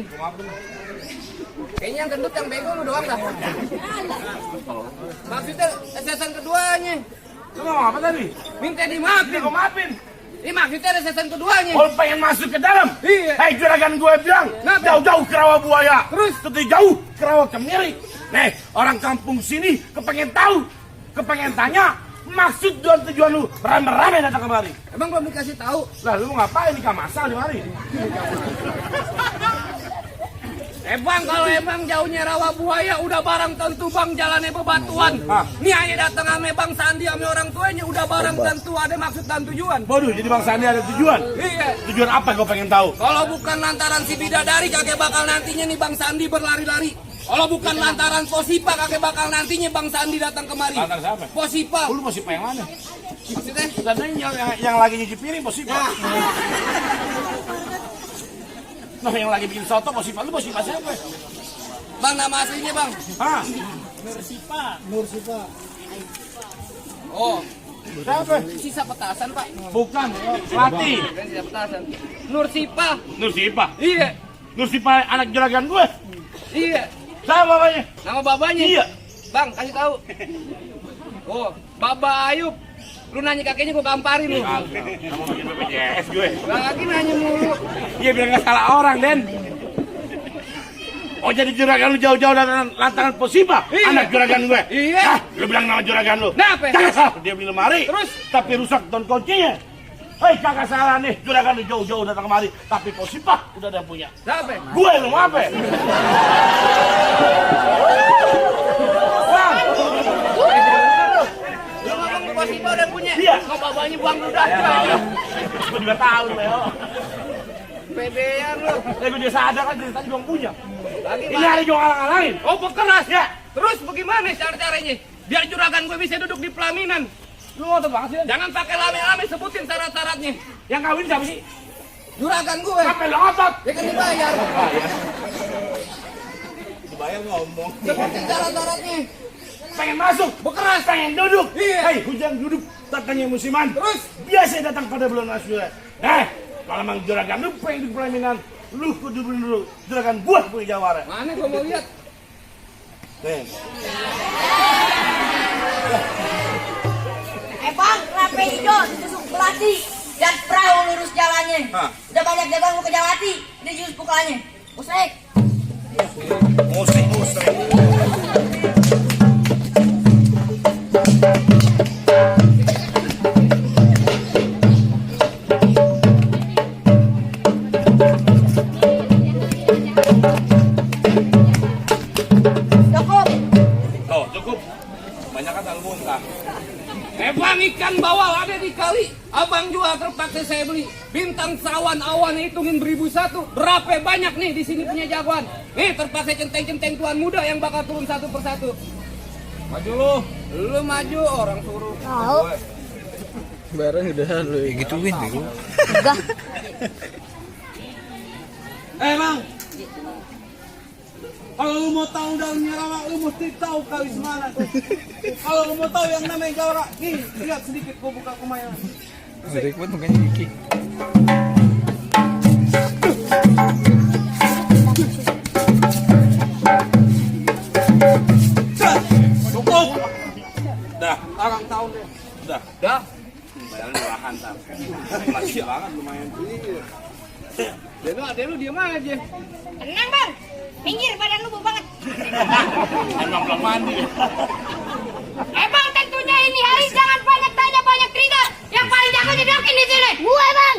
ngapain? Kayaknya yang gendut yang bego lu doang dah. Maksudnya season keduanya. Lu mau apa tadi? Minta dimaafin. Kau maafin? Ini maksudnya ada season keduanya. Oh, pengen masuk ke dalam? Iya. Hei, juragan gue bilang, jauh-jauh ke rawa buaya. Terus? Terus jauh ke rawa kemiri. Nih, orang kampung sini kepengen tahu, kepengen tanya, maksud dan tujuan lu rame-rame datang kemari. Emang belum dikasih tahu? Lah, lu mau ngapain nikah masal di mari? Bang, kalau emang jauhnya rawa buaya udah barang tentu bang jalannya bebatuan. Nih aja datang ame bang Sandi ame orang tuanya udah barang tentu ada maksud dan tujuan. Waduh, jadi Bang Sandi ada tujuan? Iya. Tujuan apa gue pengen tahu? Kalau bukan lantaran si bidadari kakek bakal nantinya nih bang Sandi berlari-lari. Kalau bukan lantaran Posipa kakek bakal nantinya bang Sandi datang kemari. Lantaran siapa? Posipa. Lu Posipa yang mana? Maksudnya? Katanya yang lagi nyuci piring Posipa. Nah, yang lagi bikin soto Posipa, lu Posipa siapa? Bang, nama aslinya bang? Hah? Nursipa. Oh, Siapa? sisa petasan pak. Bukan, Lati. Kan sisa petasan. Nursipa. Nursipa. Iya. Nursipa anak juragan gue. Iya. Siapa bapaknya? Nama babanya? Iya. Bang, kasih tahu. Oh, Baba Ayub. Lu nanya kakeknya gue gamparin lu. Kamu bikin BPJS gue. Lagi nanya mulu. Iya, biar nggak salah orang, Den. Oh, jadi juragan lu jauh-jauh dari lantaran Posipa? Iya. Anak juragan gue? Iya. Hah, lu bilang nama juragan lu? Nah, apa? Jangan salah, dia beli lemari. Terus? Tapi rusak don kuncinya. Hei, kagak salah nih, juragan lu jauh-jauh datang kemari. Tapi Posipa udah ada punya. Siapa? Gue lu mau apa? Bang, Lu ngomong ke Posipa udah punya? Iya. Kok babanya buang lu dah? gue juga tahu, Leo. Pedean lu. Tapi dia sadar kan dari tadi belum punya. Lagi Ini hari juga ngalah-ngalahin. Oh, bekeras Ya. Terus bagaimana cara-caranya? Biar juragan gue bisa duduk di pelaminan. Lu ngotot banget sih. Jangan pakai lame-lame, sebutin syarat-syaratnya. Yang kawin siapa sih? Juragan gue. Sampai lu ngotot. Ya kan dibayar. Dibayar ngomong. Sebutin syarat-syaratnya. Pengen masuk, bekeras, pengen duduk. Iya. Hei, hujan duduk, datangnya musiman. Terus? Biasa datang pada bulan Asyura. Kalau emang juragan lu pengen di pelaminan, lu kudu dulu juragan buah punya jawara. Mana gue mau lihat? Nih. Bang, rapi hijau, tusuk belati dan perahu lurus jalannya. Udah banyak jagoan lu ke Jawati, ini jurus pukulannya. Musrik. Musik. Cukup. Oh, cukup. Banyak kan terlalu muntah. Bang, ikan bawal ada di kali. Abang jual terpaksa saya beli. Bintang sawan awan hitungin beribu satu. Berapa banyak nih di sini punya jagoan? Nih terpaksa centeng-centeng tuan muda yang bakal turun satu persatu. Maju lu. Lu maju, orang suruh. Tahu. Barang udah lu gituin bego. Enggak. Bang. Kalau lu mau tahu daunnya rawa, lu mesti tahu kawis mana tuh. Kalau lu mau tahu yang namanya jawara, nih lihat sedikit gua buka kumayan. Menarik banget makanya Iki. Cukup. Dah, Orang tahu deh. dah. Dah. Bayaran di lahan tar. Masih banget lumayan. Dia lu diam aja. Tenang, Bang. Pinggir, badan lu bau banget. Emang belum mandi. Bang, tentunya ini hari jangan banyak tanya, banyak cerita. Yang paling jago didokin di sini. Gue, Bang.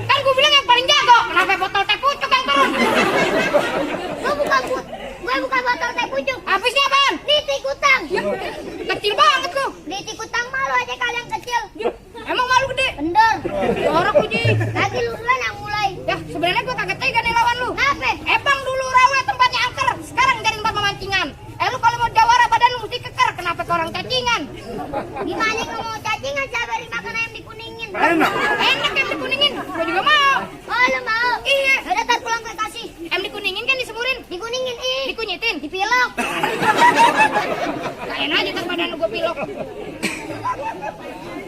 Kan gue bilang yang paling jago. Kenapa botol teh pucuk yang turun? Gue bukan botol teh pucuk. Habisnya apaan? Titik utang. Ya, kecil banget tuh. Titik utang malu aja kalian kecil. Ya, emang malu gede? Bener. Jorok uji. Lagi lu duluan yang mulai. Ya, sebenarnya gue kaget tega nih lawan lu. Kenapa? Bang dulu rawe tempatnya angker. Sekarang jadi tempat pemancingan. Lu kalau mau jawara badan lu mesti keker. Kenapa ke orang cacingan? Gimana kalau mau cacingan siapa beri makan ayam dikuningin? Enak. Enak yang dikuningin. Gue juga mau. Oh, lu mau? Iya. Udah tar pulang gue kasih. Ayam dikuningin kan disemurin. Dikuningin dikunyitin. Dipilok. Kain aja kan badan lu gue pilok.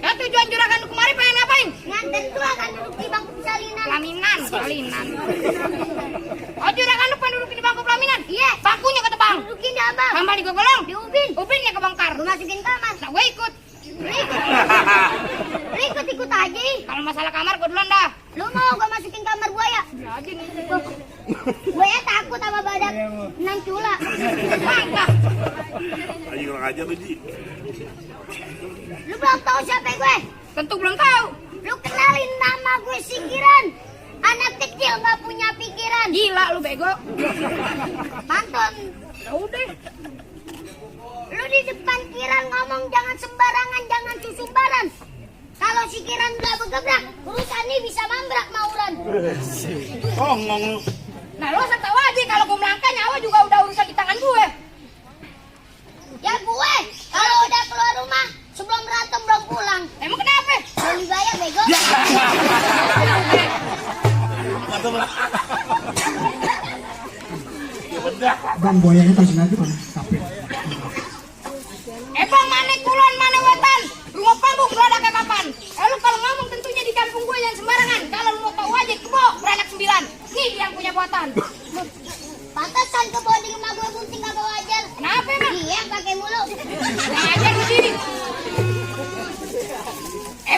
Ya tujuan juragan lu kemari pengen ngapain? Nganter gua kan duduk di bangku salinan. pelaminan, salinan. Oh, juragan lupa dudukin di bangku pelaminan? Iya. Bangkunya kata bang. Dudukin di abang. Bang di gogolong. Di ubin. Ubinnya kebongkar. Lu masukin kamar. Nah, gue ikut. Ikut aja. Kalau masalah kamar gue duluan dah. Lu mau gue masukin kamar buaya? Ya aja nih. Buaya takut sama badak enam cula. Bangka. Ayo kurang aja lu, Ji. Lu belum tahu siapa gue? Tentu belum tahu. Lu kenalin nama gue Singkiran. Anak kecil nggak punya pikiran. Gila lu bego. Pantun. Ya udah. Lu di depan Kiran ngomong jangan sembarangan, jangan susumbaran. Kalau si Kiran udah bergebrak, urusan ini bisa mambrak mauran. Ngomong lu. Nah lu asal tahu aja kalau gue melangkah nyawa juga udah urusan di tangan gue. Ya gue, kalau udah keluar rumah sebelum berantem belum pulang. Emang kenapa? Belum dibayar bego. Bang boyanya kasih lagi bang. Sampai. Bang mana kulon mana wetan. Rumah panggung lu ada kayak kapan? Lu kalau ngomong tentunya di kampung gue yang sembarangan. Kalau lu mau tahu aja kebo beranak 9. Nih yang punya buatan. Pantesan kebo di rumah gue bunting gak bawa ajar. Kenapa emang? Iya pakai mulu. Nah ajar di sini.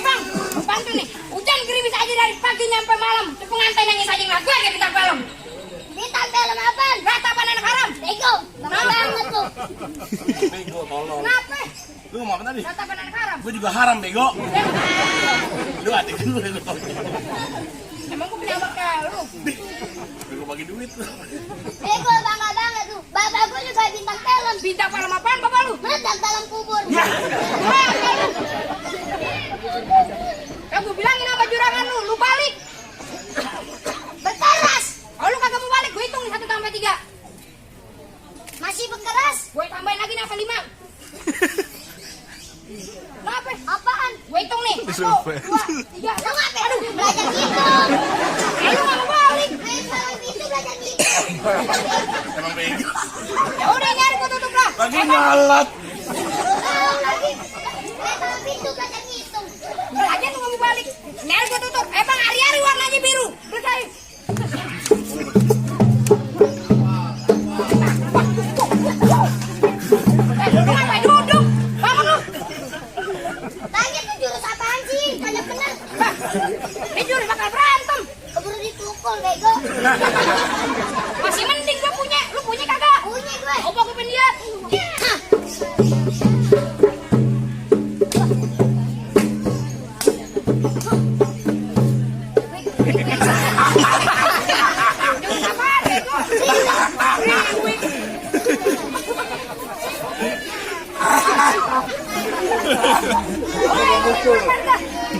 Bang, lu pantun nih. Hujan gerimis aja dari pagi nyampe malam. Itu pengantin nangis aja ngelaku aja bintang film. Bintang film apaan? Ratapan anak haram. Bego. Kenapa banget tuh? Bego tolong. Kenapa? Lu ngomong apa tadi? Ratapan anak haram. Gue juga haram, bego. Lu adik gue lu. Emang gue punya bakal lu. Bego bagi duit lu. Bego bangga banget tuh. Bapak gue juga bintang film. Bintang film apaan bapak lu? Meledak dalam kubur. Ya. Kan gue bilangin sama juragan lu balik. Berkeras. Kalau lu kagak mau balik, gue hitung 1 tambah 3. Masih berkeras? Gue tambahin lagi nih sampai 5. Apa? Apaan? Gue hitung nih. 1, 2, 3. Lu ngapain? Aduh, belajar hitung. Lu gak mau balik. Kalau gitu belajar hitung. Emang bego. Ya udah nyari gue tutup lah. Lagi ngalat. Lagi. Kalau gitu belajar hitung. Belajar lu gak mau balik. Nyari gue tutup. Bang, hari-hari warnanya biru. Selesai. Kenapa duduk? Bangun lu. Tanya tuh jurus apaan sih? Tanya bener. Ini jurus bakal berantem. Keburu dipukul bego. Masih mending gue punya. Lu punya kagak? Punya gue. Coba gue pendiat.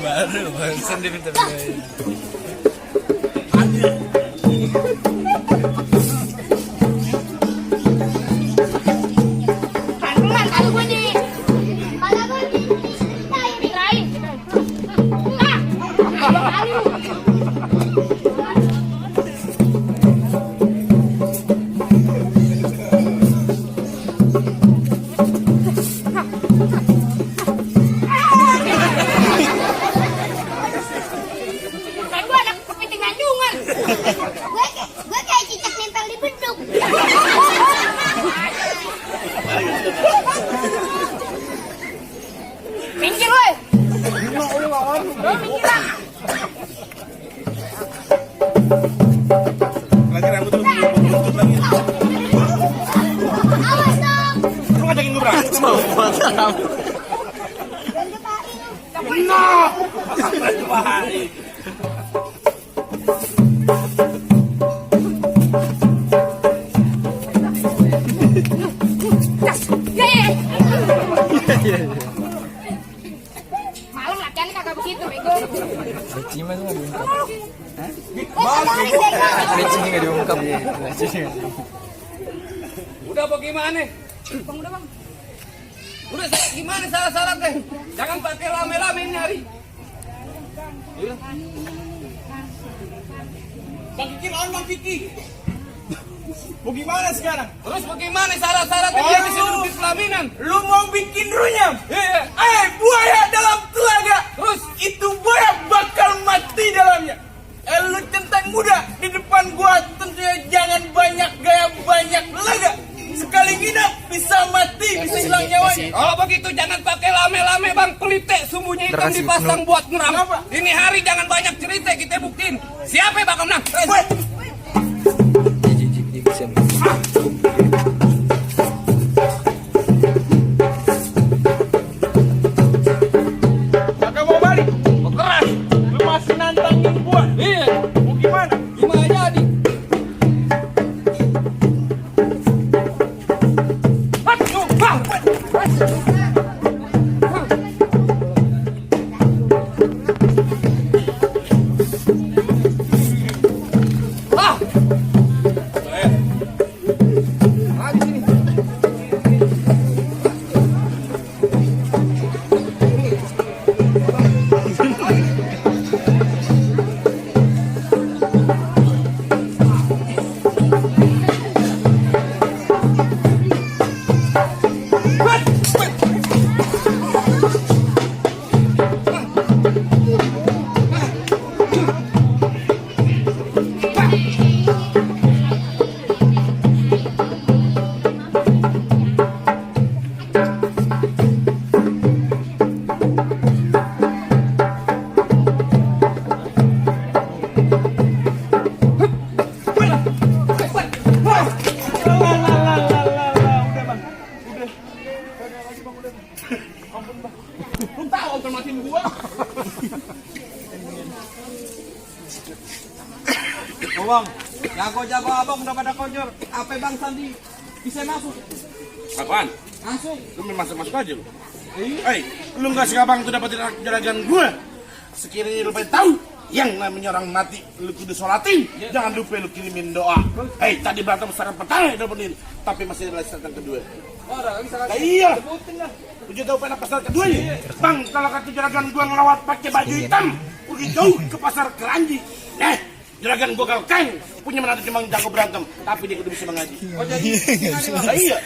Baru barusan dia minta biaya. Pelan-pelan kalau gue nih. Kalau gue diceritain. Nah, kali lu. Gue kayak cicak nempel di beduk. Minggir woi. Lagi rambut lu buntut lagi. Awas dong. Lu ngajakin gue berantem sama lu. Jangan gepain lu. No. Sampai bahaya. Malu latihan kagak begitu bego. Cimas mah diungkap. Bego. Nggak diungkap. Udah bagaimana? Bang udah bang. Udah gimana salah-salah teh? Jangan pakai rame-rame nyari. Bang Kiki lawan Bang Kiki. Mau gimana sekarang? Terus bagaimana salah-salah teh dia bisa duduk di pelaminan? Lu mau bikin runyam? Iya. Buaya dalam telaga. Terus Itu buaya bakal mati dalamnya. Lu begitu jangan pakai lame-lame bang, pelite sumbunya hitam Terkasih dipasang penuh. buat ngerang. Ini hari jangan banyak cerita, kita buktiin siapa yang bakal menang. Kakak mau balik? Mau keras? Lu masih nantangin gua? Iya, Mau gimana? gimana jadi? Ah! Ah, di sini. Lu tahu otomatin gua? Oh bang, jago-jago abang udah pada konjor. Apa bang Sandi bisa masuk? Apaan? Langsung. Lu main masuk aja lu. Hei, lu nggak sih abang tuh dapetin juragan gua? Sekiranya lu pengen tahu yang namanya orang mati, lu kudu sholatin. Jangan lupa lu kirimin doa. Hei, tadi berantem sekarang pertama udah bener, tapi masih ada lagi kedua. Oh, ada lagi salah. Nah, iya. Sebutin dah. Lu juga tahu apa pasar kedua nih? Bang, kalau kata juragan gua ngelawat pakai baju hitam, pergi jauh ke pasar Keranji. Juragan gua kalau kan punya menantu cuma jago berantem, tapi dia kudu bisa mengaji. Oh jadi. Nah, iya.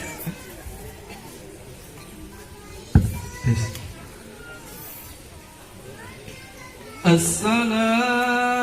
Assalamualaikum